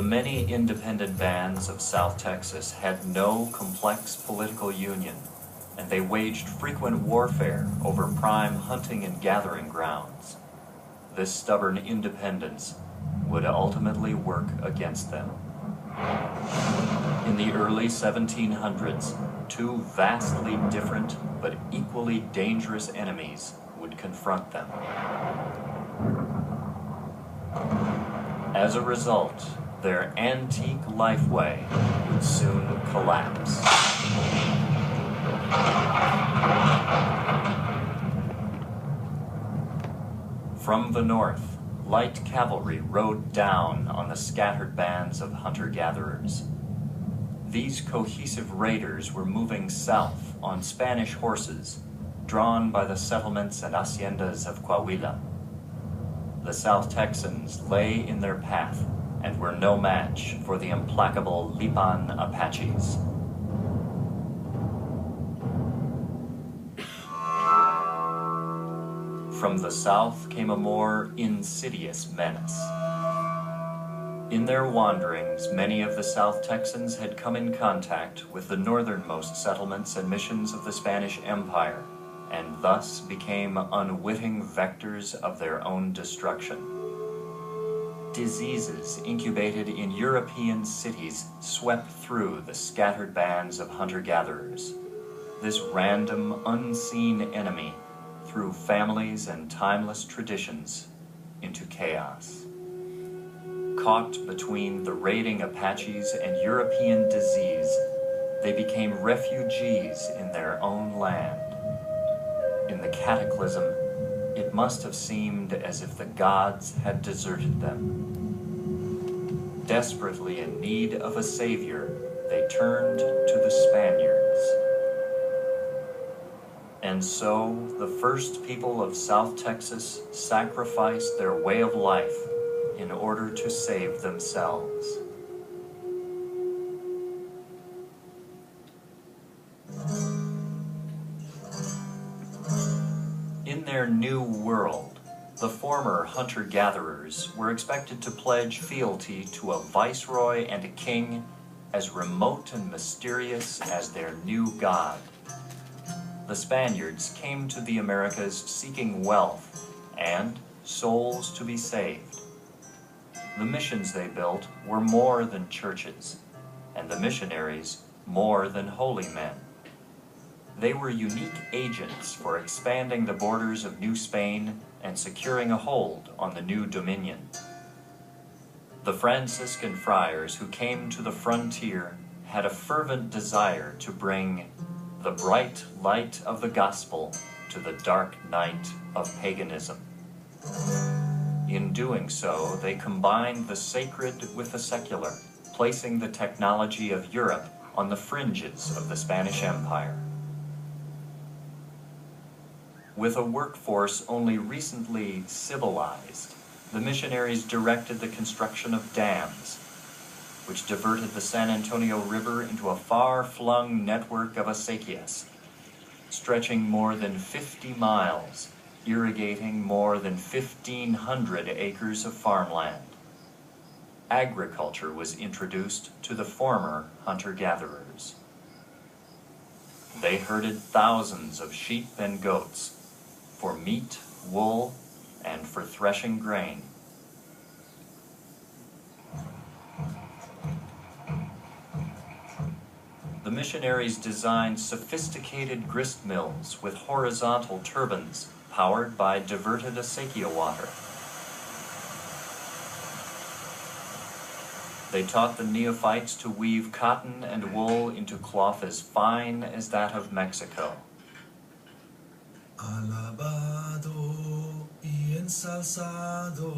The many independent bands of South Texas had no complex political union, and they waged frequent warfare over prime hunting and gathering grounds. This stubborn independence would ultimately work against them. In the early 1700s, two vastly different but equally dangerous enemies would confront them. As a result, their antique lifeway would soon collapse. From the north, light cavalry rode down on the scattered bands of hunter-gatherers. These cohesive raiders were moving south on Spanish horses, drawn by the settlements and haciendas of Coahuila. The South Texans lay in their path and were no match for the implacable Lipan Apaches. From the south came a more insidious menace. In their wanderings, many of the South Texans had come in contact with the northernmost settlements and missions of the Spanish Empire, and thus became unwitting vectors of their own destruction. Diseases incubated in European cities swept through the scattered bands of hunter-gatherers. This random, unseen enemy threw families and timeless traditions into chaos. Caught between the raiding Apaches and European disease, they became refugees in their own land. In the cataclysm, it must have seemed as if the gods had deserted them. Desperately in need of a savior, they turned to the Spaniards. And so, the first people of South Texas sacrificed their way of life in order to save themselves. In their new world, the former hunter-gatherers were expected to pledge fealty to a viceroy and a king as remote and mysterious as their new god. The Spaniards came to the Americas seeking wealth and souls to be saved. The missions they built were more than churches, and the missionaries more than holy men. They were unique agents for expanding the borders of New Spain and securing a hold on the new dominion. The Franciscan friars who came to the frontier had a fervent desire to bring the bright light of the gospel to the dark night of paganism. In doing so, they combined the sacred with the secular, placing the technology of Europe on the fringes of the Spanish Empire. With a workforce only recently civilized, the missionaries directed the construction of dams, which diverted the San Antonio River into a far-flung network of acequias, stretching more than 50 miles, irrigating more than 1,500 acres of farmland. Agriculture was introduced to the former hunter-gatherers. They herded thousands of sheep and goats for meat, wool, and for threshing grain. The missionaries designed sophisticated grist mills with horizontal turbines powered by diverted acequia water. They taught the neophytes to weave cotton and wool into cloth as fine as that of Mexico. Alabado y ensalzado.